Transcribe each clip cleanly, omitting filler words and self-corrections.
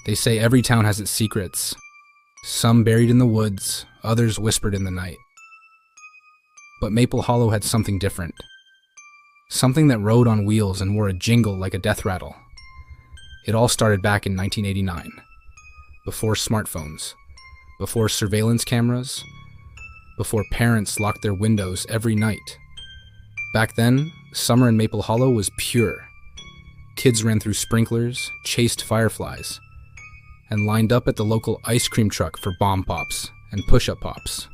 They say every town has its secrets, some buried in the woods, others whispered in the night. But Maple Hollow had something different. Something that rode on wheels and wore a jingle like a death rattle. It all started back in 1989, before smartphones, before surveillance cameras, before parents locked their windows every night. Back then, summer in Maple Hollow was pure. Kids ran through sprinklers, chased fireflies, and lined up at the local ice cream truck for bomb pops and push-up pops.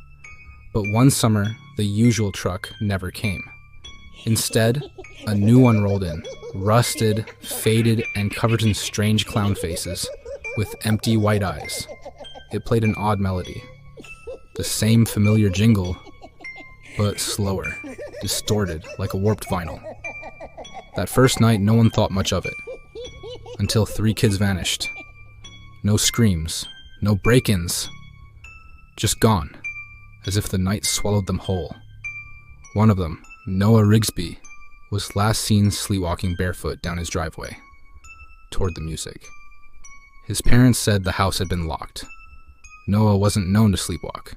But one summer, the usual truck never came. Instead, a new one rolled in, rusted, faded, and covered in strange clown faces, with empty white eyes. It played an odd melody. The same familiar jingle, but slower, distorted like a warped vinyl. That first night, no one thought much of it, until 3 kids vanished. No screams, no break-ins, just gone, as if the night swallowed them whole. One of them, Noah Rigsby, was last seen sleepwalking barefoot down his driveway, toward the music. His parents said the house had been locked. Noah wasn't known to sleepwalk,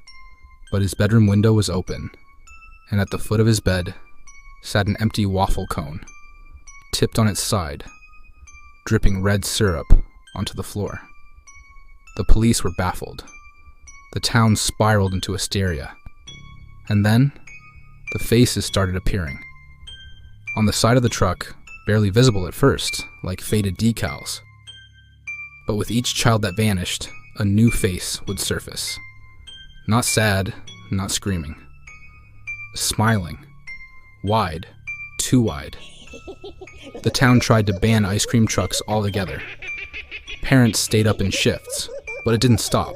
but his bedroom window was open, and at the foot of his bed sat an empty waffle cone, tipped on its side, dripping red syrup onto the floor. The police were baffled. The town spiraled into hysteria. And then, the faces started appearing. On the side of the truck, barely visible at first, like faded decals. But with each child that vanished, a new face would surface. Not sad, not screaming. Smiling. Wide. Too wide. The town tried to ban ice cream trucks altogether. Parents stayed up in shifts, but it didn't stop,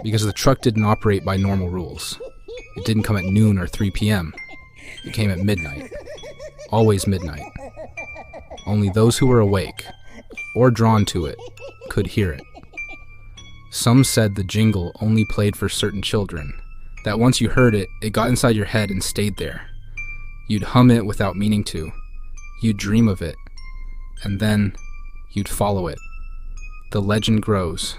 because the truck didn't operate by normal rules. It didn't come at noon or 3 p.m. It came at midnight. Always midnight. Only those who were awake, or drawn to it, could hear it. Some said the jingle only played for certain children, that once you heard it, it got inside your head and stayed there. You'd hum it without meaning to. You'd dream of it. And then, you'd follow it. The legend grows.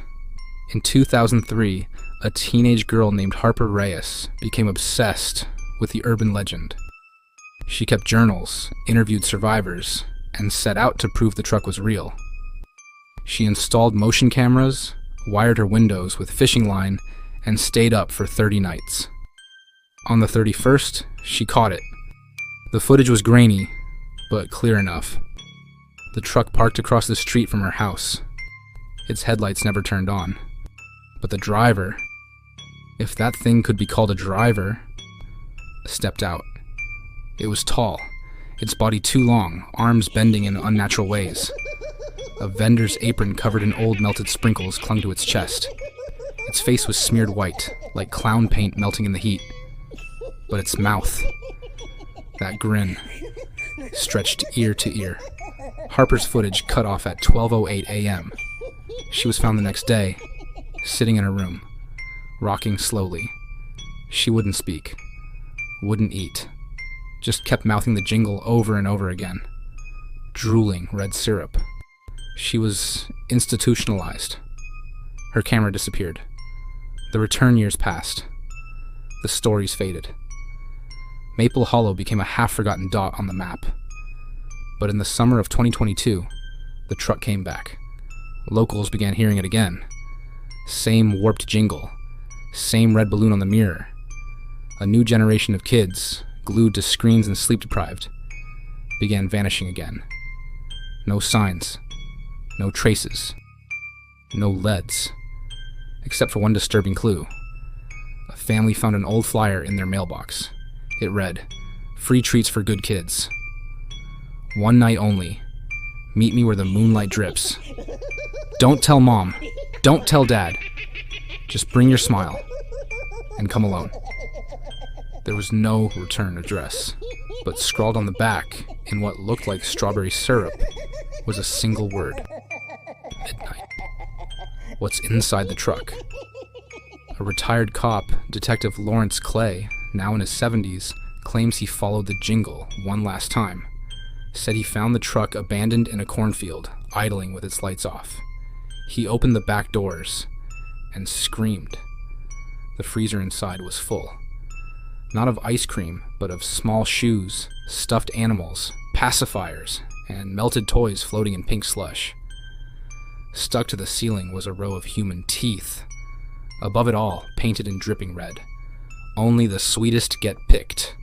In 2003, a teenage girl named Harper Reyes became obsessed with the urban legend. She kept journals, interviewed survivors, and set out to prove the truck was real. She installed motion cameras, wired her windows with fishing line, and stayed up for 30 nights. On the 31st, she caught it. The footage was grainy, but clear enough. The truck parked across the street from her house. Its headlights never turned on. But the driver, if that thing could be called a driver, stepped out. It was tall, its body too long, arms bending in unnatural ways. A vendor's apron covered in old melted sprinkles clung to its chest. Its face was smeared white, like clown paint melting in the heat. But its mouth, that grin, stretched ear to ear. Harper's footage cut off at 12:08 a.m. She was found the next day, sitting in her room, rocking slowly. She wouldn't speak, wouldn't eat, just kept mouthing the jingle over and over again, drooling red syrup. She was institutionalized. Her camera disappeared. The return years passed. The stories faded. Maple Hollow became a half-forgotten dot on the map. But in the summer of 2022, the truck came back. Locals began hearing it again. Same warped jingle, same red balloon on the mirror. A new generation of kids, glued to screens and sleep-deprived, began vanishing again. No signs, no traces, no leads, except for one disturbing clue. A family found an old flyer in their mailbox. It read, "Free treats for good kids. One night only. Meet me where the moonlight drips. Don't tell Mom. Don't tell Dad. Just bring your smile. And come alone." There was no return address, but scrawled on the back, in what looked like strawberry syrup, was a single word. Midnight. What's inside the truck? A retired cop, Detective Lawrence Clay, now in his 70s, claims he followed the jingle one last time, said he found the truck abandoned in a cornfield, idling with its lights off. He opened the back doors and screamed. The freezer inside was full. Not of ice cream, but of small shoes, stuffed animals, pacifiers, and melted toys floating in pink slush. Stuck to the ceiling was a row of human teeth. Above it all, painted in dripping red. Only the sweetest get picked.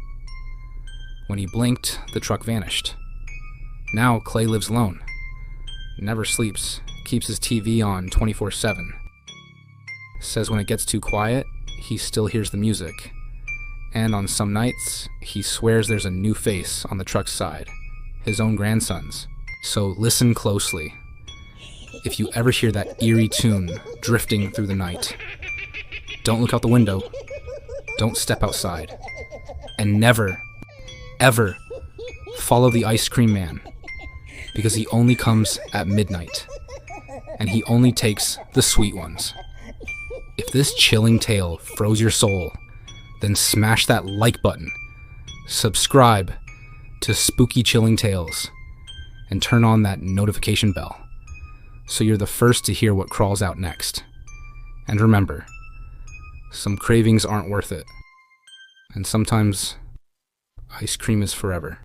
When he blinked, the truck vanished. Now Clay lives alone. Never sleeps, keeps his TV on 24/7. Says when it gets too quiet, he still hears the music. And on some nights, he swears there's a new face on the truck's side, his own grandson's. So listen closely. If you ever hear that eerie tune drifting through the night, don't look out the window, don't step outside, and never, ever follow the ice cream man, because he only comes at midnight, and he only takes the sweet ones. If this chilling tale froze your soul, then smash that like button, subscribe to Spooky Chilling Tales, and turn on that notification bell so you're the first to hear what crawls out next. And remember, some cravings aren't worth it, and sometimes ice cream is forever.